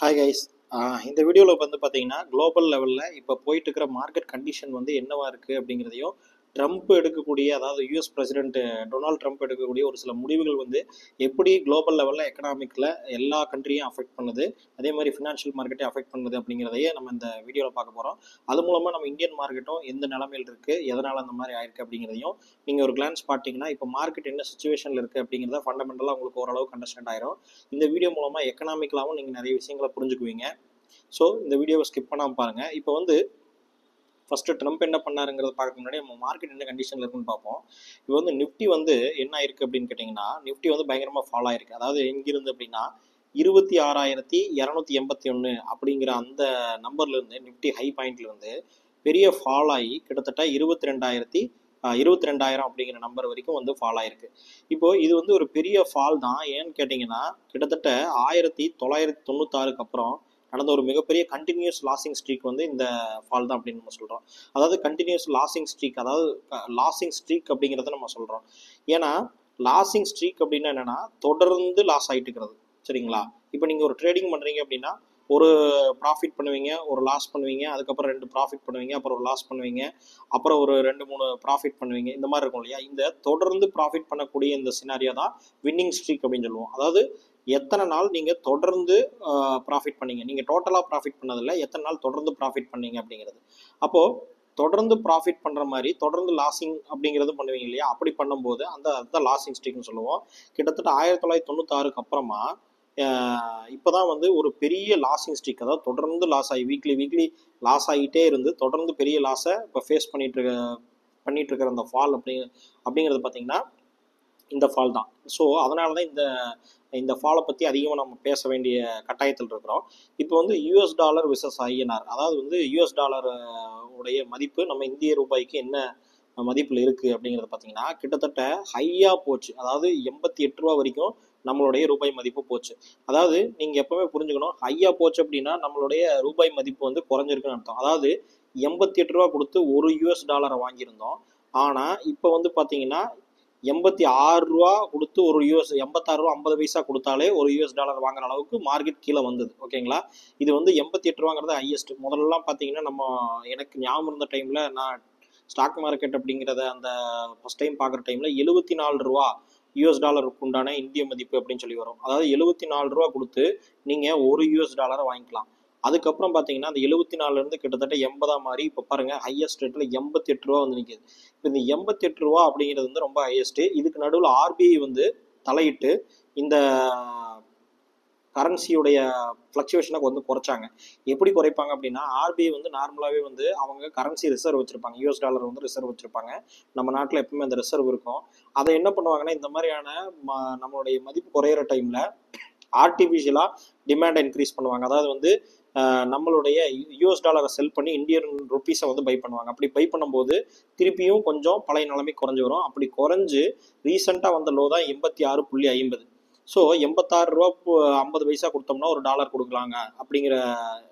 Hi guys. இந்த வீடியோவில் வந்து பார்த்தீங்கன்னா குளோபல் லெவலில் இப்போ போயிட்டு இருக்கிற மார்க்கெட் கண்டிஷன் வந்து என்னவா இருக்குது அப்படிங்கிறதையும் ட்ரம்ப் எடுக்கக்கூடிய அதாவது யூஎஸ் பிரசிடென்ட் டொனால்ட் ட்ரம்ப் எடுக்கக்கூடிய ஒரு சில முடிவுகள் வந்து எப்படி குளோபல் லெவலில் எக்கனாமிக்கில் எல்லா கண்ட்ரியும் அஃபெக்ட் பண்ணுது, அதே மாதிரி ஃபினான்ஷியல் மார்க்கெட்டையும் அஃபெக்ட் பண்ணுது அப்படிங்கிறதையே நம்ம இந்த வீடியோவில் பார்க்க போகிறோம். அது மூலமாக நம்ம இந்தியன் மார்க்கெட்டும் எந்த நிலமையில் இருக்குது, எதனால் அந்த மாதிரி ஆயிருக்கு அப்படிங்கிறதையும் நீங்கள் ஒரு கிளான்ஸ் பார்த்தீங்கன்னா இப்போ மார்க்கெட் என்ன சுச்சுவேஷனில் இருக்குது அப்படிங்கிறத ஃபண்டமெண்டலாக உங்களுக்கு ஓரளவுக்கு அண்டர்ஸ்டாண்ட் ஆயிரும். இந்த வீடியோ மூலமாக எக்கனாமிக்கலாகவும் நீங்கள் நிறைய விஷயங்களை புரிஞ்சுக்குவீங்க. ஸோ இந்த வீடியோவை ஸ்கிப் பண்ணாமல் பாருங்கள். இப்போ வந்து ஃபஸ்ட்டு ட்ரம்ப் என்ன பண்ணாருங்கிறத பார்க்க முன்னாடி நம்ம மார்க்கெட் என்ன கண்டிஷனில் இருக்குன்னு பார்ப்போம். இப்போ வந்து நிஃப்டி வந்து என்ன ஆயிருக்கு அப்படின்னு கேட்டிங்கன்னா, நிஃப்டி வந்து பயங்கரமாக ஃபாலோ ஆயிருக்கு. அதாவது எங்கிருந்து அப்படின்னா 26,281 அப்படிங்கிற அந்த நம்பர்லேருந்து நிஃப்டி ஹை பாயிண்ட்லேருந்து பெரிய ஃபால் ஆகி கிட்டத்தட்ட 22,000 அப்படிங்கிற நம்பர் வரைக்கும் வந்து ஃபால் ஆயிருக்கு. இப்போ இது வந்து ஒரு பெரிய ஃபால் தான். ஏன்னு கேட்டிங்கன்னா கிட்டத்தட்ட 1996க்கு அப்புறம் நடந்த ஒரு மிகப்பெரிய கண்டினியூஸ் லாசிங் ஸ்ட்ரீக் வந்து இந்த ஃபால் தான் அப்படின்னு நம்ம சொல்கிறோம். அதாவது கண்டினியூஸ் லாசிங் ஸ்ட்ரீக், அதாவது லாசிங் ஸ்ட்ரீக் அப்படிங்கிறத நம்ம சொல்கிறோம். ஏன்னா லாசிங் ஸ்ட்ரீக் அப்படின்னா என்னென்னா தொடர்ந்து லாஸ் ஆகிட்டு இருக்கிறது. சரிங்களா? இப்போ நீங்கள் ஒரு ட்ரேடிங் பண்ணுறீங்க அப்படின்னா ஒரு ப்ராஃபிட் பண்ணுவீங்க, ஒரு லாஸ் பண்ணுவீங்க, அதுக்கப்புறம் 2 ப்ராஃபிட் பண்ணுவீங்க, அப்புறம் ஒரு லாஸ் பண்ணுவீங்க, அப்புறம் ஒரு 2-3 ப்ராஃபிட் பண்ணுவீங்க. இந்த மாதிரி இருக்கும் இல்லையா? இந்த தொடர்ந்து ப்ராஃபிட் பண்ணக்கூடிய இந்த சினாரியோ தான் வின்னிங் ஸ்ட்ரீக் அப்படின்னு சொல்லுவோம். அதாவது எத்தனை நாள் நீங்கள் தொடர்ந்து ப்ராஃபிட் பண்ணீங்க, நீங்கள் டோட்டலாக ப்ராஃபிட் பண்ணதில்லை, எத்தனை நாள் தொடர்ந்து ப்ராஃபிட் பண்ணீங்க அப்படிங்கிறது. அப்போது தொடர்ந்து ப்ராஃபிட் பண்ணுற மாதிரி தொடர்ந்து லாஸிங் அப்படிங்கிறது பண்ணுவீங்க இல்லையா? அப்படி பண்ணும்போது அதுதான் லாஸிங் ஸ்ட்ரீக்னு சொல்லுவோம். கிட்டத்தட்ட 1996க்கு அப்புறமா இப்போ தான் வந்து ஒரு பெரிய லாஸிங் ஸ்ட்ரீக், அதாவது தொடர்ந்து லாஸ் ஆகி வீக்லி லாஸ் ஆகிட்டே இருந்து தொடர்ந்து பெரிய லாஸை இப்போ ஃபேஸ் பண்ணிட்டு இருக்கிற அந்த ஃபால் அப்படிங்கிறது பார்த்தீங்கன்னா இந்த ஃபால் தான். ஸோ அதனால தான் இந்த ஃபாலை பற்றி அதிகமாக நம்ம பேச வேண்டிய கட்டாயத்தில் இருக்கிறோம். இப்போ வந்து யூஎஸ் டாலர் விசஸ் ஐஎன்ஆர், அதாவது வந்து யூஎஸ் டாலர் உடைய மதிப்பு நம்ம இந்திய ரூபாய்க்கு என்ன மதிப்பில் இருக்குது அப்படிங்கிறத பார்த்தீங்கன்னா கிட்டத்தட்ட ஹையாக போச்சு. அதாவது 88 ரூபா வரைக்கும் நம்மளுடைய ரூபாய் மதிப்பு போச்சு. அதாவது நீங்கள் எப்பவுமே புரிஞ்சுக்கணும், ஹையாக போச்சு அப்படின்னா நம்மளுடைய ரூபாய் மதிப்பு வந்து குறைஞ்சிருக்குன்னு அர்த்தம். அதாவது 88 ரூபா கொடுத்து ஒரு யூஎஸ் டாலரை வாங்கியிருந்தோம். ஆனால் இப்போ வந்து பார்த்தீங்கன்னா 86 ரூபா கொடுத்து ஒரு 86 ரூபா 50 பைசா கொடுத்தாலே ஒரு யூஎஸ் டாலர் வாங்குற அளவுக்கு மார்க்கெட் கீழே வந்தது. ஓகேங்களா? இது வந்து 88 ரூபாங்கிறது ஹையஸ்ட். முதல்லலாம் பார்த்தீங்கன்னா எனக்கு ஞாபகம் இருந்த டைமில் நான் ஸ்டாக் மார்க்கெட் அப்படிங்கிறத அந்த ஃபஸ்ட் டைம் பார்க்குற டைமில் 74 ரூபா யூஎஸ் டாலருக்கு உண்டான இந்திய மதிப்பு அப்படின்னு சொல்லி வரும். அதாவது 74 ரூபா கொடுத்து நீங்கள் ஒரு யூஎஸ் டாலரை வாங்கிக்கலாம். அதுக்கப்புறம் பார்த்தீங்கன்னா அந்த 74லேருந்து கிட்டத்தட்ட 80 மாதிரி இப்போ பாருங்கள் ஹையஸ்ட் ரேட்டில் 88 ரூபா வந்து நிற்கிது. இப்போ இந்த 88 ரூபா அப்படிங்கிறது வந்து ரொம்ப ஹையஸ்ட்டு. இதுக்கு நடுவில் ஆர்பிஐ வந்து தலையிட்டு இந்த கரன்சியுடைய ஃப்ளக்சுவேஷனை வந்து குறைச்சாங்க. எப்படி குறைப்பாங்க அப்படின்னா, ஆர்பிஐ வந்து நார்மலாகவே வந்து அவங்க கரன்சி ரிசர்வ் வச்சுருப்பாங்க. யூஎஸ் டாலர் வந்து ரிசர்வ் வச்சுருப்பாங்க. நம்ம நாட்டில் எப்பவுமே அந்த ரிசர்வ் இருக்கும். அதை என்ன பண்ணுவாங்கன்னா, இந்த மாதிரியான நம்மளுடைய மதிப்பு குறையிற டைமில் ஆர்டிஃபிஷியலாக டிமாண்டை இன்க்ரீஸ் பண்ணுவாங்க. அதாவது வந்து நம்மளுடைய யூஎஸ் டாலரை செல் பண்ணி இந்தியன் ருப்பீஸை வந்து பை பண்ணுவாங்க. அப்படி பை பண்ணும்போது திருப்பியும் கொஞ்சம் பழைய நிலைமை குறைஞ்சி வரும். அப்படி குறைஞ்சு ரீசெண்டாக வந்த லோ தான் 86.50. ஸோ 86 ரூபா 50 பைசா கொடுத்தோம்னா ஒரு டாலர் கொடுக்கலாங்க அப்படிங்கிற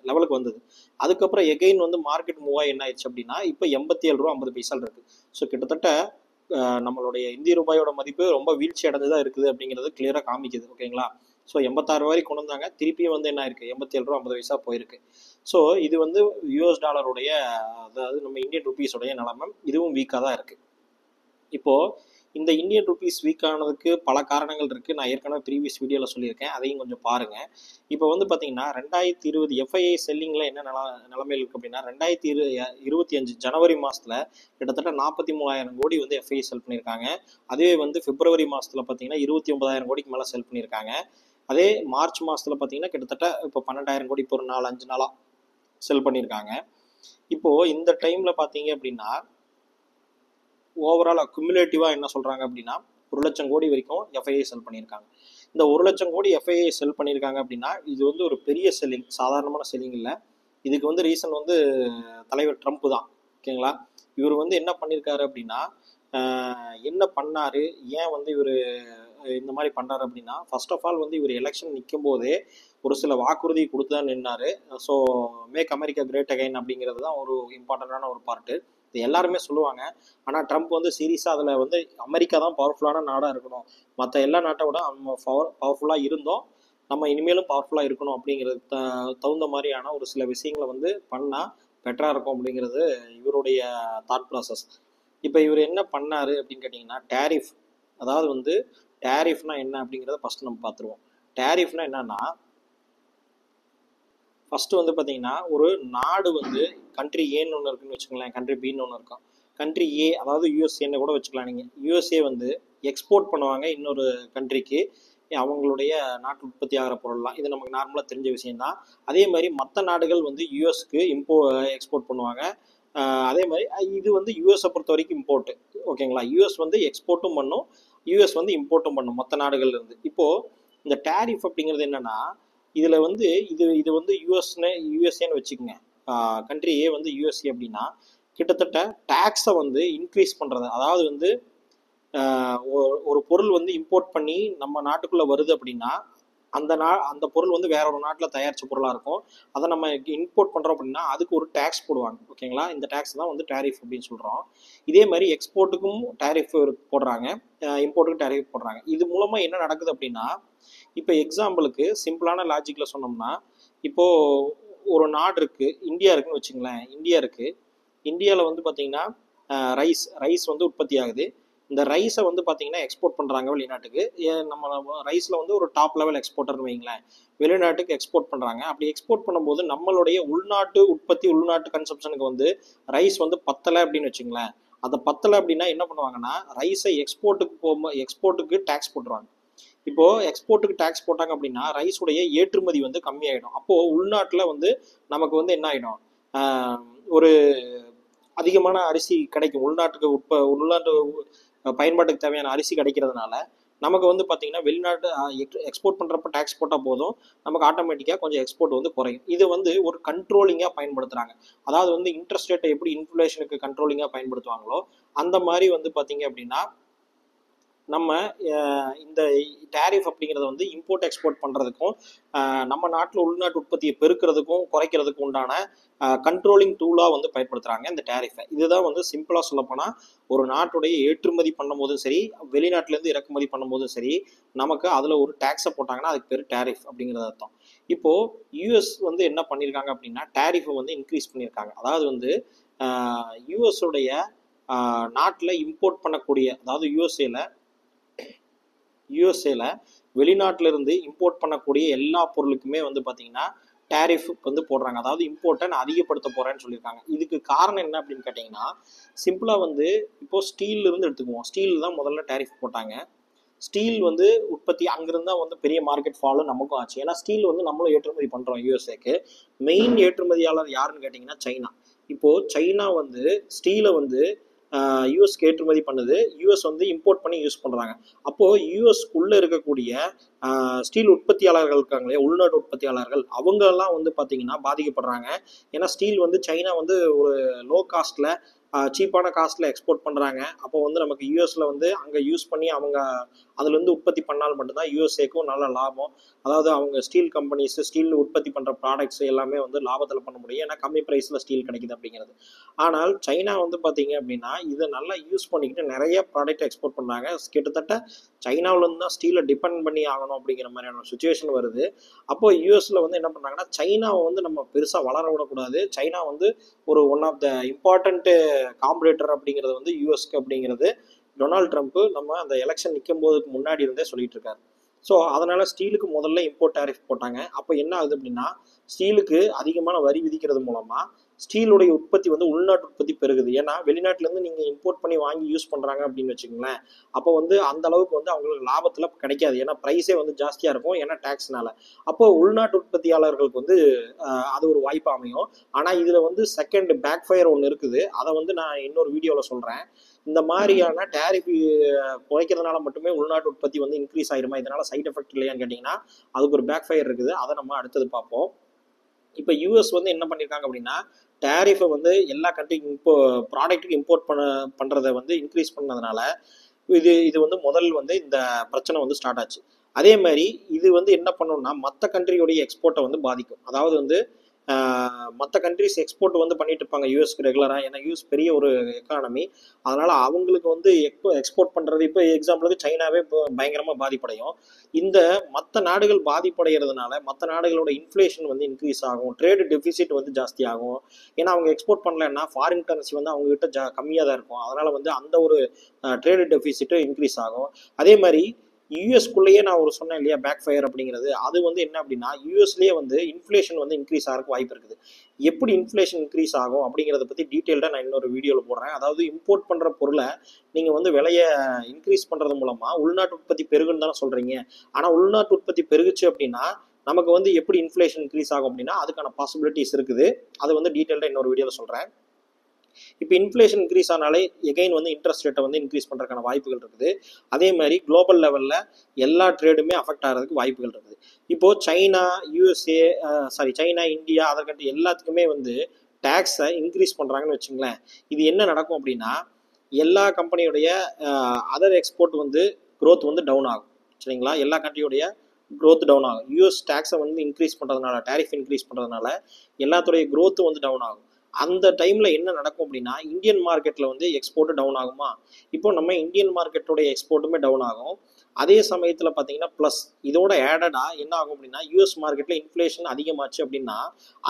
லெவலுக்கு வந்தது. அதுக்கப்புறம் எகெயின் வந்து மார்க்கெட் மூவ் ஆகி என்ன ஆயிடுச்சு அப்படின்னா இப்போ 87 ரூபா 50 பைசா இருக்குது. ஸோ கிட்டத்தட்ட நம்மளுடைய இந்திய ரூபாயோட மதிப்பு ரொம்ப வீழ்ச்சி அடைஞ்சுதான் இருக்குது அப்படிங்கிறது கிளியராக காமிக்குது. ஓகேங்களா? ஸோ 86 ரூபாய்க்கு கொண்டு வந்தாங்க, திருப்பியும் வந்து என்ன இருக்குது 87 ரூபா 50 பைசா போயிருக்கு. ஸோ இது வந்து யூஎஸ் டாலருடைய, அதாவது நம்ம இந்தியன் ருப்பீஸோடைய நிலைமை இதுவும் வீக்காக தான் இருக்குது. இப்போது இந்த இந்தியன் ருப்பீஸ் வீக் ஆனதுக்கு பல காரணங்கள் இருக்குது. நான் ஏற்கனவே ப்ரீவியஸ் வீடியோவில் சொல்லியிருக்கேன், அதையும் கொஞ்சம் பாருங்கள். இப்போ வந்து பார்த்தீங்கன்னா 2020 எஃப்ஐஐ செல்லிங்கில் என்ன நிலைமையில் இருக்குது அப்படின்னா 2025 ஜனவரி மாதத்தில் கிட்டத்தட்ட 43,000 கோடி வந்து எஃப்ஐஐ செல் பண்ணியிருக்காங்க. அதுவே வந்து பிப்ரவரி மாதத்தில் பார்த்தீங்கன்னா 29,000 கோடிக்கு மேலே செல் பண்ணியிருக்காங்க. அதே மார்ச் மாதத்தில் பார்த்தீங்கன்னா கிட்டத்தட்ட இப்போ 12,000 கோடி இப்போ ஒரு 4-5 நாளாக செல் பண்ணியிருக்காங்க. இப்போது இந்த டைமில் பார்த்தீங்க அப்படின்னா ஓவரால் அக்குமுலேட்டிவாக என்ன சொல்கிறாங்க அப்படின்னா 1,00,000 கோடி வரைக்கும் எஃப்ஐஐ செல் பண்ணியிருக்காங்க. இந்த 1,00,000 கோடி எஃப்ஐஐ செல் பண்ணியிருக்காங்க அப்படின்னா இது வந்து ஒரு பெரிய செல்லிங், சாதாரணமான செல்லிங் இல்லை. இதுக்கு வந்து ரீசன் வந்து தலைவர் ட்ரம்ப் தான். ஓகேங்களா? இவர் வந்து என்ன பண்ணியிருக்காரு அப்படின்னா, என்ன பண்ணார், ஏன் வந்து இவர் இந்த மாதிரி பண்ணுறாரு அப்படின்னா, ஃபர்ஸ்ட் ஆஃப் ஆல் வந்து இவர் எலெக்ஷன் நிற்கும் போதே ஒரு சில வாக்குறுதி கொடுத்து தான் நின்னார். So make America great again அப்படிங்கிறது தான் ஒரு இம்பார்ட்டண்ட்டான ஒரு பார்ட்டு. இது எல்லாருமே சொல்லுவாங்க. ஆனால் ட்ரம்ப் வந்து சீரியஸாக அதில் வந்து அமெரிக்கா தான் பவர்ஃபுல்லான நாடாக இருக்கணும், மற்ற எல்லா நாட்டை விட நம்ம பவர்ஃபுல்லாக இருந்தோம், நம்ம இனிமேலும் பவர்ஃபுல்லாக இருக்கணும் அப்படிங்கிறது தகுந்த மாதிரியான ஒரு சில விஷயங்களை வந்து பண்ணால் பெட்டராக இருக்கும் அப்படிங்கிறது இவருடைய தாட் ப்ராசஸ். இப்போ இவர் என்ன பண்ணாரு அப்படின்னு கேட்டிங்கன்னா, டேரிஃப், அதாவது வந்து டேரிஃப்னா என்ன அப்படிங்கிறத ஃபர்ஸ்ட் நம்ம பார்த்துருவோம். டேரிஃப்னா என்னன்னா, ஃபர்ஸ்ட் வந்து பார்த்தீங்கன்னா ஒரு நாடு வந்து கண்ட்ரி ஏன்னு ஒன்று இருக்குன்னு வச்சுக்கோங்களேன், கண்ட்ரி பின்னு ஒன்று இருக்கும். கண்ட்ரி ஏ அதாவது யூஎஸ்ஏன்னு கூட வச்சுக்கலாம் நீங்கள். யூஎஸ்ஏ வந்து எக்ஸ்போர்ட் பண்ணுவாங்க இன்னொரு கண்ட்ரிக்கு அவங்களுடைய நாட்டு உற்பத்தி ஆகிற பொருள்லாம். இது நமக்கு நார்மலாக தெரிஞ்ச விஷயம்தான். அதே மாதிரி மற்ற நாடுகள் வந்து யூஎஸ்க்கு எக்ஸ்போர்ட் பண்ணுவாங்க. அதே மாதிரி இது வந்து யூஎஸை பொறுத்த வரைக்கும் இம்போர்ட்டு, ஓகேங்களா. யூஎஸ் வந்து எக்ஸ்போர்ட்டும் பண்ணும், யூஎஸ் வந்து இம்போர்ட்டும் பண்ணும் மற்ற நாடுகள்ல இருந்து. இப்போது இந்த டேரிஃப் அப்படிங்கிறது என்னன்னா, இதில் வந்து இது வந்து யூஎஸ்ஏன்னு வச்சுக்கோங்க. கண்ட்ரி ஏ வந்து யூஎஸ்ஏ அப்படின்னா கிட்டத்தட்ட டேக்ஸை வந்து இன்க்ரீஸ் பண்ணுறது, அதாவது வந்து ஒரு பொருள் வந்து இம்போர்ட் பண்ணி நம்ம நாட்டுக்குள்ளே வருது அப்படின்னா அந்த பொருள் வந்து வேற ஒரு நாட்டில் தயாரிச்ச பொருளாக இருக்கும். அதை நம்ம இம்போர்ட் பண்ணுறோம் அப்படின்னா அதுக்கு ஒரு டேக்ஸ் போடுவாங்க, ஓகேங்களா. இந்த டேக்ஸ் தான் வந்து டேரிஃப் அப்படின்னு சொல்கிறோம். இதே மாதிரி எக்ஸ்போர்ட்டுக்கும் டேரிஃப் போடுறாங்க, இம்போர்ட்டுக்கும் டேரிஃப் போடுறாங்க. இது மூலமாக என்ன நடக்குது அப்படின்னா, இப்போ எக்ஸாம்பிளுக்கு சிம்பிளான லாஜிக்கில் சொன்னோம்னா, இப்போது ஒரு நாடு இருக்குது, இந்தியா இருக்குன்னு வச்சுங்களேன். இந்தியாவில் வந்து பார்த்தீங்கன்னா ரைஸ் வந்து உற்பத்தி ஆகுது. இந்த ரைஸை வந்து பார்த்தீங்கன்னா எக்ஸ்போர்ட் பண்ணுறாங்க வெளிநாட்டுக்கு. நம்ம ரைஸில் வந்து ஒரு டாப் லெவல் எக்ஸ்போர்ட்டர்னு வைங்களேன், வெளிநாட்டுக்கு எக்ஸ்போர்ட் பண்ணுறாங்க. அப்படி எக்ஸ்போர்ட் பண்ணும்போது நம்மளுடைய உள்நாட்டு உற்பத்தி, உள்நாட்டு கன்சப்ஷனுக்கு வந்து ரைஸ் வந்து பத்தலை அப்படின்னு வச்சுங்களேன். அதை பத்தலை அப்படின்னா என்ன பண்ணுவாங்கன்னா, ரைஸை எக்ஸ்போர்ட்டுக்கு டேக்ஸ் போட்டுருவாங்க. இப்போது எக்ஸ்போர்ட்டுக்கு டேக்ஸ் போட்டாங்க அப்படின்னா ரைஸுடைய ஏற்றுமதி வந்து கம்மியாயிடும். அப்போது உள்நாட்டில் வந்து நமக்கு வந்து என்ன ஆகிடும், ஒரு அதிகமான அரிசி கிடைக்கும். உள்நாட்டு பயன்பாட்டுக்கு தேவையான அரிசி கிடைக்கிறதுனால நமக்கு வந்து பார்த்தீங்கன்னா வெளிநாட்டு எக்ஸ்போர்ட் பண்ணுறப்ப டேக்ஸ் போட்டால் போதும், நமக்கு ஆட்டோமேட்டிக்காக கொஞ்சம் எக்ஸ்போர்ட் வந்து குறையும். இது வந்து ஒரு கண்ட்ரோலிங்காக பயன்படுத்துகிறாங்க. அதாவது வந்து இன்ட்ரெஸ்ட் ரேட்டை எப்படி இன்ஃப்ளேஷனுக்கு கண்ட்ரோலிங்காக பயன்படுத்துவாங்களோ அந்த மாதிரி வந்து பார்த்தீங்க அப்படின்னா நம்ம இந்த டேரிஃப் அப்படிங்கிறத வந்து இம்போர்ட் எக்ஸ்போர்ட் பண்ணுறதுக்கும் நம்ம நாட்டில் உள்நாட்டு உற்பத்தியை பெருக்கிறதுக்கும் குறைக்கிறதுக்கும் உண்டான கண்ட்ரோலிங் டூலாக வந்து பயன்படுத்துகிறாங்க இந்த டேரிஃபை. இதுதான் வந்து சிம்பிளாக சொல்லப்போனால் ஒரு நாட்டுடைய ஏற்றுமதி பண்ணும்போதும் சரி, வெளிநாட்டிலேருந்து இறக்குமதி பண்ணும்போதும் சரி, நமக்கு அதில் ஒரு டேக்ஸை போட்டாங்கன்னா அதுக்கு பேர் டேரிஃப் அப்படிங்கிறது அர்த்தம். இப்போது யூஎஸ் வந்து என்ன பண்ணியிருக்காங்க அப்படின்னா டேரிஃபை வந்து இன்க்ரீஸ் பண்ணியிருக்காங்க. அதாவது வந்து யூஎஸுடைய நாட்டில் இம்போர்ட் பண்ணக்கூடிய, அதாவது யூஎஸ்ஏல வெளிநாட்டிலிருந்து இம்போர்ட் பண்ணக்கூடிய எல்லா பொருளுக்குமே வந்து பார்த்தீங்கன்னா டேரிஃப் வந்து போடுறாங்க. அதாவது இம்போர்ட்டை நான் அதிகப்படுத்த போகிறேன்னு சொல்லியிருக்காங்க. இதுக்கு காரணம் என்ன அப்படின்னு கேட்டிங்கன்னா, சிம்பிளாக வந்து இப்போது ஸ்டீல்லிருந்து எடுத்துக்குவோம். ஸ்டீல் தான் முதல்ல டேரிஃப் போட்டாங்க. ஸ்டீல் வந்து உற்பத்தி அங்கிருந்தா வந்து பெரிய மார்க்கெட் ஃபாலும் நமக்கும் ஆச்சு. ஏன்னா ஸ்டீல் வந்து நம்மளும் ஏற்றுமதி பண்ணுறோம் யூஎஸ்ஏக்கு. மெயின் ஏற்றுமதியாளர் யாருன்னு கேட்டிங்கன்னா சைனா. இப்போது சைனா வந்து ஸ்டீலை வந்து யூஎஸ்க்கு ஏற்றுமதி பண்ணுது, யூஎஸ் வந்து இம்போர்ட் பண்ணி யூஸ் பண்ணுறாங்க. அப்போது யூஎஸ்க்குள்ளே இருக்கக்கூடிய ஸ்டீல் உற்பத்தியாளர்கள் இருக்காங்களே, உள்நாட்டு உற்பத்தியாளர்கள், அவங்கெல்லாம் வந்து பார்த்தீங்கன்னா பாதிக்கப்படுறாங்க. ஏன்னா ஸ்டீல் வந்து சைனா வந்து ஒரு லோ காஸ்ட்டில் சீப்பான காஸ்ட்டில் எக்ஸ்போர்ட் பண்ணுறாங்க. அப்போ வந்து நமக்கு யூஎஸில் வந்து அங்கே யூஸ் பண்ணி அவங்க அதுலேருந்து உற்பத்தி பண்ணால் மட்டும்தான் யூஎஸ்ஏக்கும் நல்ல லாபம். அதாவது அவங்க ஸ்டீல் கம்பெனிஸ் ஸ்டீல் உற்பத்தி பண்ணுற ப்ராடக்ட்ஸ் எல்லாமே வந்து லாபத்தில் பண்ண முடியும், ஏன்னா கம்மி ப்ரைஸில் ஸ்டீல் கிடைக்குது அப்படிங்கிறது. ஆனால் சைனா வந்து பார்த்தீங்க அப்படின்னா இதை நல்லா யூஸ் பண்ணிக்கிட்டு நிறைய ப்ராடக்ட் எக்ஸ்போர்ட் பண்ணுறாங்க. கிட்டத்தட்ட சைனாவிலேருந்து தான் ஸ்டீலை டிபெண்ட் பண்ணி ஆகணும் அப்படிங்கிற மாதிரியான சுச்சுவேஷன் வருது. அப்போ யூஎஸில் வந்து என்ன பண்ணுறாங்கன்னா, சைனாவை வந்து நம்ம பெருசாக வளர விடக்கூடாது, சைனா வந்து ஒரு one of the important competitor அப்படிங்கிறது வந்து யூஎஸ்க்கு அப்படிங்கிறது டொனால்ட் ட்ரம்ப் நம்ம அந்த எலெக்ஷன் நிற்கும் போதுக்கு முன்னாடி இருந்தே சொல்லிட்டு இருக்காரு. ஸோ அதனால ஸ்டீலுக்கு முதல்ல இம்போர்ட் டேரிஃப் போட்டாங்க. அப்போ என்ன ஆகுது அப்படின்னா, ஸ்டீலுக்கு அதிகமான வரி விதிக்கிறது மூலமா ஸ்டீலுடைய உற்பத்தி வந்து உள்நாட்டு உற்பத்தி பெருகுது. ஏன்னா வெளிநாட்டிலேருந்து நீங்கள் இம்போர்ட் பண்ணி வாங்கி யூஸ் பண்ணுறாங்க அப்படின்னு வச்சுக்கோங்களேன், அப்போ வந்து அந்த அளவுக்கு வந்து அவங்களுக்கு லாபத்தில் கிடைக்காது. ஏன்னா ப்ரைஸே வந்து ஜாஸ்தியாக இருக்கும், ஏன்னா டேக்ஸ்னால. அப்போ உள்நாட்டு உற்பத்தியாளர்களுக்கு வந்து அது ஒரு வாய்ப்பு அமையும். ஆனால் இதில் வந்து செகண்ட் பேக் ஃபயர் ஒன்று இருக்குது, அதை வந்து நான் இன்னொரு வீடியோவில் சொல்கிறேன். இந்த மாதிரியான டேரிஃப் குறைக்கிறதுனால மட்டுமே உள்நாட்டு உற்பத்தி வந்து இன்க்ரீஸ் ஆயிருமா, இதனால் சைட் எஃபெக்ட் இல்லையான்னு கேட்டிங்கன்னா அதுக்கு ஒரு பேக் ஃபயர் இருக்குது. அதை நம்ம அடுத்தது பார்ப்போம். இப்போ யூஎஸ் வந்து என்ன பண்ணியிருக்காங்க அப்படின்னா, டேரிஃபை வந்து எல்லா கண்ட்ரிக்கும் ப்ராடக்ட்டுக்கு இம்போர்ட் பண்ணுறதை வந்து இன்க்ரீஸ் பண்ணதுனால இது வந்து முதல் வந்து இந்த பிரச்சனை வந்து ஸ்டார்ட் ஆச்சு. அதே மாதிரி இது வந்து என்ன பண்ணணும்னா மற்ற கண்ட்ரியோடைய எக்ஸ்போர்ட்டை வந்து பாதிக்கும். அதாவது வந்து மற்ற கண்ட்ரிஸ் எக்ஸ்போர்ட் வந்து பண்ணிட்டு இருப்பாங்க யூஎஸ்க்கு ரெகுலராக. ஏன்னா யூஎஸ் பெரிய ஒரு எக்கானமி. அதனால அவங்களுக்கு வந்து எக்ஸ்போர்ட் பண்ணுறது, இப்போ எக்ஸாம்பிளுக்கு சைனாவே இப்போ பயங்கரமாக பாதிப்படையும். இந்த மற்ற நாடுகள் பாதிப்படைகிறதுனால மற்ற நாடுகளோட இன்ஃப்ளேஷன் வந்து இன்க்ரீஸ் ஆகும், ட்ரேடு டெபிசிட் வந்து ஜாஸ்தி ஆகும். ஏன்னா அவங்க எக்ஸ்போர்ட் பண்ணலன்னா ஃபாரின் கரன்சி வந்து அவங்க கிட்ட கம்மியாக தான் இருக்கும். அதனால வந்து அந்த ஒரு ட்ரேடு டெபிசிட்டும் இன்க்ரீஸ் ஆகும். அதே மாதிரி யூஎஸ்குள்ளேயே நான் ஒரு சொன்னேன் இல்லையா பேக் ஃபயர் அப்படிங்கிறது, அது வந்து என்ன அப்படின்னா யூஎஸ்லேயே வந்து இன்ஃப்ளேஷன் வந்து இன்க்ரீஸ் ஆகிறதுக்கு வாய்ப்பு இருக்குது. எப்படி இன்ஃப்ளேஷன் இன்க்ரீஸ் ஆகும் அப்படிங்கிறத பற்றி டீட்டெயில்டாக நான் இன்னொரு வீடியோவில் போடுறேன். அதாவது இம்போர்ட் பண்ணுற பொருளை நீங்கள் வந்து விலையை இன்க்ரீஸ் பண்ணுறது மூலமாக உள்நாட்டு உற்பத்தி பெருகுன்னு தானே சொல்கிறீங்க. ஆனால் உள்நாட்டு உற்பத்தி பெருகுச்சு அப்படின்னா நமக்கு வந்து எப்படி இன்ஃப்ளேஷன் இன்க்ரீஸ் ஆகும் அப்படின்னா அதுக்கான பாசிபிலிட்டிஸ் இருக்குது. அது வந்து டீட்டெயில்டாக இன்னொரு வீடியோவில் சொல்கிறேன். இப்போ இன்ஃப்ளேஷன் இன்க்ரீஸ் ஆனாலே எகைன் வந்து இன்ட்ரெஸ்ட் ரேட்டை வந்து இன்க்ரீஸ் பண்ணுறதுக்கான வாய்ப்புகள் இருக்குது. அதே மாதிரி குளோபல் லெவலில் எல்லா ட்ரேடுமே அஃபெக்ட் ஆகிறதுக்கு வாய்ப்புகள் இருக்குது. இப்போது China, USA, China, India, other country எல்லாத்துக்குமே வந்து டேக்ஸை இன்க்ரீஸ் பண்ணுறாங்கன்னு வச்சுங்களேன். இது என்ன நடக்கும் அப்படின்னா எல்லா கம்பெனியுடைய அதர் எக்ஸ்போர்ட் வந்து க்ரோத் வந்து டவுன் ஆகும். சரிங்களா? எல்லா கண்ட்ரியோடைய க்ரோத் டவுன் ஆகும். யூஎஸ் டேக்ஸை வந்து இன்க்ரீஸ் பண்ணுறதுனால, டேரிஃப் இன்க்ரீஸ் பண்ணுறதுனால எல்லாத்துடைய க்ரோத்தும் வந்து டவுன் ஆகும். அந்த டைமில் என்ன நடக்கும் அப்படின்னா இந்தியன் மார்க்கெட்டில் வந்து எக்ஸ்போர்ட்டு டவுன் ஆகுமா? இப்போ நம்ம இந்தியன் மார்க்கெட்டோடைய எக்ஸ்போர்ட்டுமே டவுன் ஆகும். அதே சமயத்தில் பார்த்தீங்கன்னா ப்ளஸ் இதோட ஆடடாக என்ன ஆகும் அப்படின்னா யூஎஸ் மார்க்கெட்டில் இன்ஃப்ளேஷன் அதிகமாச்சு அப்படின்னா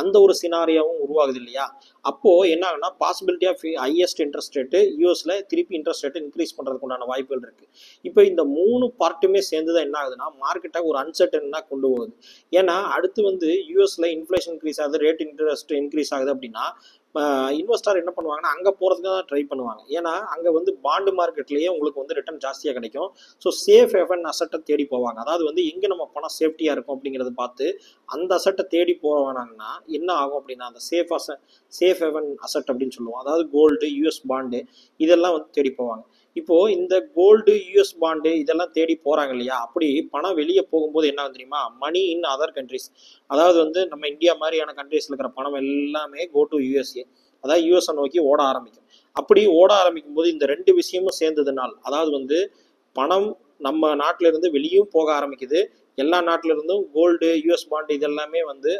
அந்த ஒரு சினாரியாவும் உருவாகுது இல்லையா? அப்போது என்ன ஆகுனா possibility of highest interest rate யூஎஸில் திருப்பி இன்ட்ரெஸ்ட் ரேட்டு இன்க்ரீஸ் பண்ணுறதுக்கு உண்டான வாய்ப்புகள் இருக்குது. இப்போ இந்த 3 பார்ட்டுமே சேர்ந்து தான் என்ன ஆகுதுன்னா மார்க்கெட்டை ஒரு அன்சர்டனாக கொண்டு போகுது. ஏன்னா அடுத்து வந்து யூஎஸில் இன்ஃப்ளேஷன் இன்க்ரீஸ் ஆகுது, ரேட் இன்ட்ரெஸ்ட் இன்க்ரீஸ் ஆகுது அப்படின்னா இன்வெஸ்டர் என்ன பண்ணுவாங்கன்னா அங்கே போகிறதுக்கு தான் ட்ரை பண்ணுவாங்க. ஏன்னா அங்கே வந்து பாண்டு மார்க்கெட்லேயே உங்களுக்கு வந்து ரிட்டர்ன் ஜாஸ்தியாக கிடைக்கும். ஸோ சேஃப் ஹேவன் அசட்டை தேடி போவாங்க. அதாவது வந்து எங்கே நம்ம பணம் சேஃப்டியாக இருக்கும் அப்படிங்கிறத பார்த்து அந்த அசட்டை தேடி போவாங்கன்னா என்ன ஆகும் அப்படின்னா அந்த சேஃப் ஹேவன் அசட் அப்படின்னு சொல்லுவோம். அதாவது கோல்டு, யூஎஸ் பாண்டு இதெல்லாம் வந்து தேடி போவாங்க. இப்போது இந்த கோல்டு, யூஎஸ் பாண்டு இதெல்லாம் தேடி போகிறாங்க இல்லையா? அப்படி பணம் வெளியே போகும்போது என்ன ஆகும் தெரியுமா? மணி இன் அதர் கண்ட்ரிஸ், அதாவது வந்து நம்ம இந்தியா மாதிரியான கண்ட்ரீஸில் இருக்கிற பணம் எல்லாமே கோ டு யூஎஸ்ஏ, அதாவது யூஎஸ்ஐ நோக்கி ஓட ஆரம்பிக்கும். அப்படி ஓட ஆரம்பிக்கும் போது இந்த 2 விஷயமும் சேர்ந்ததுனால் அதாவது வந்து பணம் நம்ம நாட்டில இருந்து வெளியும் போக ஆரம்பிக்குது. எல்லா நாட்டில இருந்தும் கோல்டு, யூஎஸ் பாண்டு இதெல்லாமே வந்து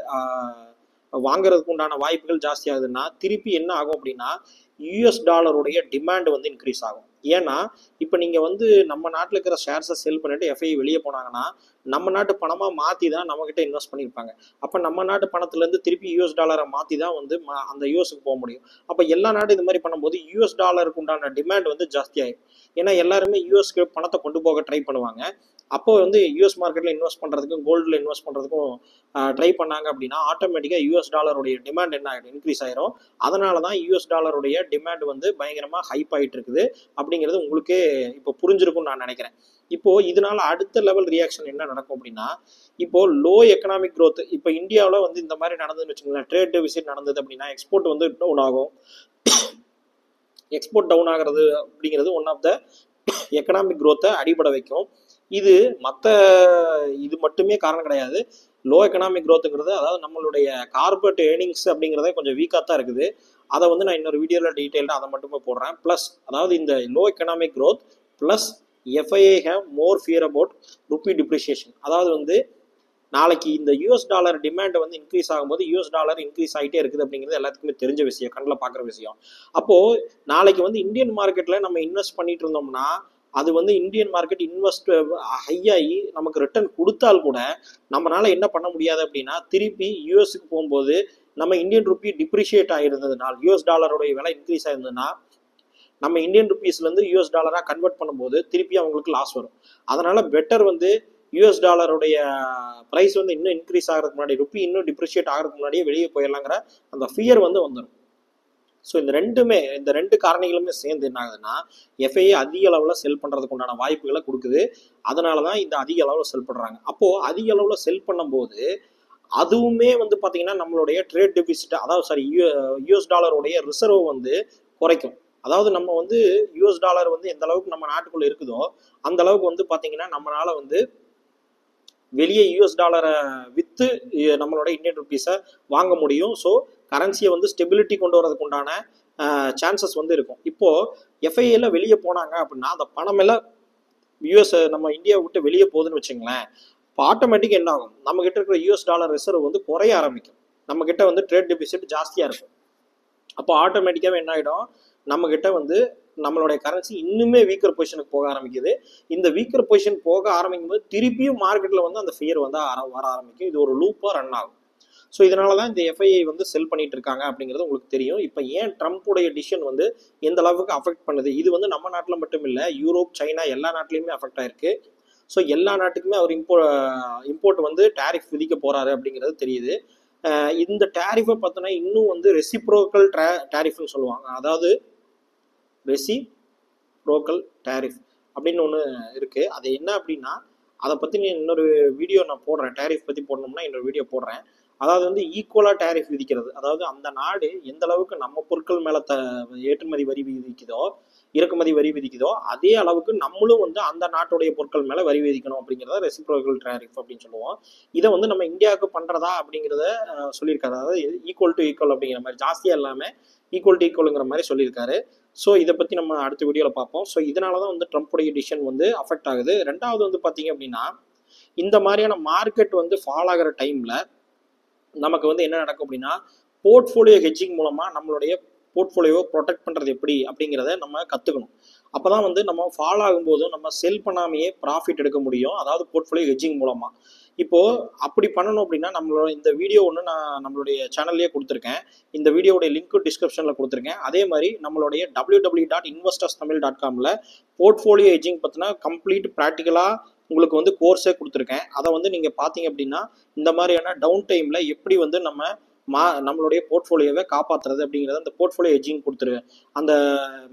வாங்குறதுக்கு உண்டான வாய்ப்புகள் ஜாஸ்தி ஆகுதுன்னா திருப்பி என்ன ஆகும் அப்படின்னா யூஎஸ் டாலருடைய டிமாண்ட் வந்து இன்க்ரீஸ் ஆகும். ஏன்னா இப்போ நீங்கள் வந்து நம்ம நாட்டில் இருக்கிற ஷேர்ஸை செல் பண்ணிட்டு எஃப்ஐ வெளியே போனாங்கன்னா நம்ம நாட்டு பணமாக மாற்றி தான் நம்மக்கிட்ட இன்வெஸ்ட் பண்ணியிருப்பாங்க. அப்போ நம்ம நாட்டு பணத்துலேருந்து திருப்பி யூஎஸ் டாலரை மாற்றி தான் வந்து அந்த யூஎஸ்க்கு போக முடியும். அப்போ எல்லா நாடும் இது மாதிரி பண்ணும்போது யூஎஸ் டாலருக்கு உண்டான டிமாண்ட் வந்து ஜாஸ்தி ஆகும். ஏன்னா எல்லாருமே யூஎஸ்க்கு பணத்தை கொண்டு போக ட்ரை பண்ணுவாங்க. அப்போ வந்து யூஎஸ் மார்க்கெட்டில் இன்வெஸ்ட் பண்ணுறதுக்கும் கோல்டில் இன்வெஸ்ட் பண்ணுறதுக்கும் ட்ரை பண்ணாங்க அப்படின்னா ஆட்டோமேட்டிக்காக யூஎஸ் டாலருடைய டிமாண்ட் என்ன ஆகிடும்? இன்க்ரீஸ் ஆயிரும். அதனால தான் யூஎஸ் டாலருடைய டிமாண்ட் வந்து பயங்கரமாக ஹைப் ஆகிட்டு இருக்குது அப்படிங்கிறது உங்களுக்கே இப்போ புரிஞ்சிருக்கும்னு நான் நினைக்கிறேன். இப்போது இதனால அடுத்த லெவல் ரியாக்ஷன் என்ன நடக்கும் அப்படின்னா இப்போது லோ எக்கனாமிக் க்ரோத், இப்போ இந்தியாவில் வந்து இந்த மாதிரி நடந்ததுன்னு வச்சுக்கோங்களேன், ட்ரேட் டெபிசிட் நடந்தது அப்படின்னா எக்ஸ்போர்ட் வந்து டவுன் ஆகும். எக்ஸ்போர்ட் டவுன் ஆகிறது அப்படிங்கிறது ஒன் ஆஃப் த எக்கனாமிக் க்ரோத்தை அடிபட வைக்கும். இது மட்டுமே காரணம் கிடையாது. லோ எக்கனாமிக் க்ரோத்துங்கிறது அதாவது நம்மளுடைய கார்பரேட் ஏர்னிங்ஸ் அப்படிங்கிறதே கொஞ்சம் வீக்காக தான் இருக்குது. அதை வந்து நான் இன்னொரு வீடியோவில் டீட்டெயில்டாக அதை மட்டுமே போடுறேன். ப்ளஸ் அதாவது இந்த low economic growth plus FIA have more fear about rupee depreciation. அதாவது வந்து நாளைக்கு இந்த யூஎஸ் டாலர் டிமாண்ட் வந்து இன்க்ரீஸ் ஆகும்போது யூஎஸ் டாலர் இன்க்ரீஸ் ஆகிட்டே இருக்குது அப்படிங்கிறது எல்லாத்துக்குமே தெரிஞ்ச விஷயம், கண்ணில் பார்க்குற விஷயம். அப்போது நாளைக்கு வந்து இந்தியன் மார்க்கெட்டில் நம்ம இன்வெஸ்ட் பண்ணிட்டு இருந்தோம்னா அது வந்து இந்தியன் மார்க்கெட் இன்வெஸ்ட் ஹையாகி நமக்கு ரிட்டர்ன் கொடுத்தால் கூட நம்மளால என்ன பண்ண முடியாது அப்படின்னா திருப்பி யூஎஸ்க்கு போகும்போது நம்ம இந்தியன் ருப்பி டிப்ரிஷியேட் ஆகிருந்ததுனால் யூஎஸ் டாலருடைய விலை இன்க்ரீஸ் ஆயிருந்ததுன்னா நம்ம இந்தியன் ருப்பீஸ்லேருந்து யூஎஸ் டாலராக கன்வெர்ட் பண்ணும்போது திருப்பி அவங்களுக்கு லாஸ் வரும். அதனால பெட்டர் வந்து யூஎஸ் டாலருடைய ப்ரைஸ் வந்து இன்னும் இன்க்ரீஸ் ஆகிறதுக்கு முன்னாடி ருப்பி இன்னும் டிப்ரிஷியேட் ஆகிறதுக்கு முன்னாடியே வெளியே போயிடலாங்கிற அந்த ஃபியர் வந்து வந்துடும். ஸோ இந்த 2 காரணிகளுமே சேர்ந்து என்ன ஆகுதுன்னா எஃப்ஐஏ அதிக அளவில் செல் பண்ணுறதுக்கு உண்டான வாய்ப்புகளை கொடுக்குது. அதனால தான் இந்த அதிக அளவில் செல் பண்ணுறாங்க. அப்போது அதிக அளவில் செல் பண்ணும்போது அதுவுமே வந்து பார்த்தீங்கன்னா நம்மளுடைய ட்ரேட் டெபிசிட், அதாவது யூஎஸ் டாலருடைய ரிசர்வ் வந்து குறைக்கும். அதாவது நம்ம வந்து யூஎஸ் டாலர் வந்து எந்த அளவுக்கு நம்ம நாட்டுக்குள்ளே இருக்குதோ அந்த அளவுக்கு வந்து பார்த்தீங்கன்னா நம்மளால வந்து வெளியே யூஎஸ் டாலரை விற்று நம்மளோட இந்தியன் ருப்பீஸை வாங்க முடியும். ஸோ கரன்சியை வந்து ஸ்டெபிலிட்டி கொண்டு வரதுக்கு உண்டான சான்சஸ் வந்து இருக்கும். இப்போது எஃப்ஐஏல வெளியே போனாங்க அப்படின்னா அந்த பணமெல்லாம் யூஎஸ் நம்ம இந்தியாவை விட்டு வெளியே போகுதுன்னு வச்சுங்களேன், இப்போ ஆட்டோமேட்டிக்காக என்ன ஆகும்? நம்மகிட்ட இருக்கிற யூஎஸ் டாலர் ரிசர்வ் வந்து குறைய ஆரம்பிக்கும். நம்மக்கிட்ட வந்து ட்ரேட் டெபிசிட் ஜாஸ்தியாக இருக்கும். அப்போ ஆட்டோமேட்டிக்காகவே என்ன ஆகிடும், நம்மக்கிட்ட வந்து நம்மளுடைய கரன்சி இன்னுமே வீக்கர் பொசிஷனுக்கு போக ஆரம்பிக்குது. இந்த வீக்கர் பொசிஷன் போக ஆரம்பிக்கும் போது திருப்பியும் மார்க்கெட்டில் வந்து அந்த ஃபியர் வந்து வர ஆரம்பிக்கும். இது ஒரு லூப்பாக ரன் ஆகும். ஸோ இதனால தான் இந்த எஃப்ஐஐ வந்து செல் பண்ணிட்டு இருக்காங்க அப்படிங்கிறது உங்களுக்கு தெரியும். இப்போ ஏன் ட்ரம்ப்புடைய டிசிஷன் வந்து எந்த அளவுக்கு அஃபெக்ட் பண்ணுது, இது வந்து நம்ம நாட்டில் மட்டும் இல்லை, யூரோப், சைனா எல்லா நாட்டிலையுமே அஃபெக்ட் ஆயிருக்கு. ஸோ எல்லா நாட்டுக்குமே அவர் இம்போர்ட் வந்து டேரிஃப் விதிக்க போறாரு அப்படிங்கிறது தெரியுது. இந்த டேரிஃபை பார்த்தோன்னா இன்னும் வந்து ரெசிப்ரோக்கல் டேரிஃப்னு சொல்லுவாங்க. அதாவது ரெசிப்ரோக்கல் டேரிஃப் அப்படின்னு ஒன்று இருக்கு. அது என்ன அப்படின்னா, அதை பற்றி இன்னொரு வீடியோ நான் போடுறேன். டேரிஃப் பற்றி போடணும்னா இன்னொரு வீடியோ போடுறேன். அதாவது வந்து ஈக்குவலாக டேரிஃப் விதிக்கிறது. அதாவது அந்த நாடு எந்த அளவுக்கு நம்ம பொருட்கள் மேலே ஏற்றுமதி வரி விதிக்குதோ, இறக்குமதி வரி விதிக்குதோ, அதே அளவுக்கு நம்மளும் வந்து அந்த நாட்டுடைய பொருட்கள் மேலே வரி விதிக்கணும் அப்படிங்கிறத ரெசிப்ரோக்கல் டேரிஃப் அப்படின்னு சொல்லுவோம். இதை வந்து நம்ம இந்தியாவுக்கு பண்ணுறதா அப்படிங்கிறத சொல்லியிருக்காரு. அதாவது ஈக்குவல் டு ஈக்குவல் அப்படிங்கிற மாதிரி, ஜாஸ்தியாக இல்லாமல் ஈக்குவல் டு ஈக்குவலுங்கிற மாதிரி சொல்லியிருக்காரு. ஸோ இதை பற்றி நம்ம அடுத்த வீடியோவில் பார்ப்போம். ஸோ இதனால தான் வந்து ட்ரம்ப்புடைய டிசிஷன் வந்து அஃபெக்ட் ஆகுது. ரெண்டாவது வந்து பார்த்தீங்க அப்படின்னா, இந்த மாதிரியான மார்க்கெட் வந்து ஃபால் ஆகிற டைமில் நமக்கு வந்து என்ன நடக்கும் அப்படின்னா, போர்ட்ஃபோலியோ ஹெட்ஜிங் மூலமாக நம்மளுடைய போர்ட்ஃபோலியோவை ப்ரொடெக்ட் பண்ணுறது எப்படி அப்படிங்கிறத நம்ம கற்றுக்கணும். அப்போ தான் வந்து நம்ம ஃபால் ஆகும்போதும் நம்ம செல் பண்ணாமையே ப்ராஃபிட் எடுக்க முடியும். அதாவது போர்ட்ஃபோலியோ ஹெட்ஜிங் மூலமாக. இப்போது அப்படி பண்ணணும் அப்படின்னா, நம்மளோட இந்த வீடியோ ஒன்று நான் நம்மளுடைய சேனல்லையே கொடுத்துருக்கேன். இந்த வீடியோடைய லிங்க்கும் டிஸ்கிரிப்ஷனில் கொடுத்துருக்கேன். அதே மாதிரி நம்மளுடைய www.investorstamil.comல போர்ட்ஃபோலியோ ஹெட்ஜிங் பற்றின கம்ப்ளீட் ப்ராக்டிக்கலாக உங்களுக்கு வந்து கோர்ஸே கொடுத்துருக்கேன். அதை வந்து நீங்கள் பார்த்தீங்க அப்படின்னா, இந்த மாதிரியான டவுன் டைமில் எப்படி வந்து நம்மளுடைய போர்ட்ஃபோலியோவை காப்பாற்றுறது அப்படிங்கிறத, அந்த போர்ட்ஃபோலியோ ஹெட்ஜிங் அந்த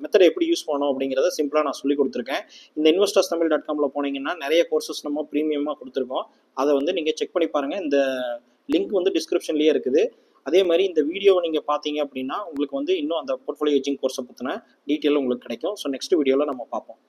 மெத்தடை எப்படி யூஸ் பண்ணணும் அப்படிங்கிறத சிம்பிளாக நான் சொல்லி கொடுத்துருக்கேன். இந்த investorstamil.comல போனீங்கன்னா நிறைய கோர்சஸ் நம்ம ப்ரீமியமாக கொடுத்துருக்கோம். அதை வந்து நீங்கள் செக் பண்ணி பாருங்கள். இந்த லிங்க் வந்து டிஸ்கிரிப்ஷன்லேயே இருக்குது. அதே மாதிரி இந்த வீடியோவை நீங்கள் பார்த்தீங்க அப்படின்னா உங்களுக்கு வந்து இன்னும் அந்த போர்ட்ஃபோலியோ ஹெட்ஜிங் கோர்ஸை பற்றின டீட்டெயில் உங்களுக்கு கிடைக்கும். ஸோ நெக்ஸ்ட் வீடியோவில் நம்ம பார்ப்போம்.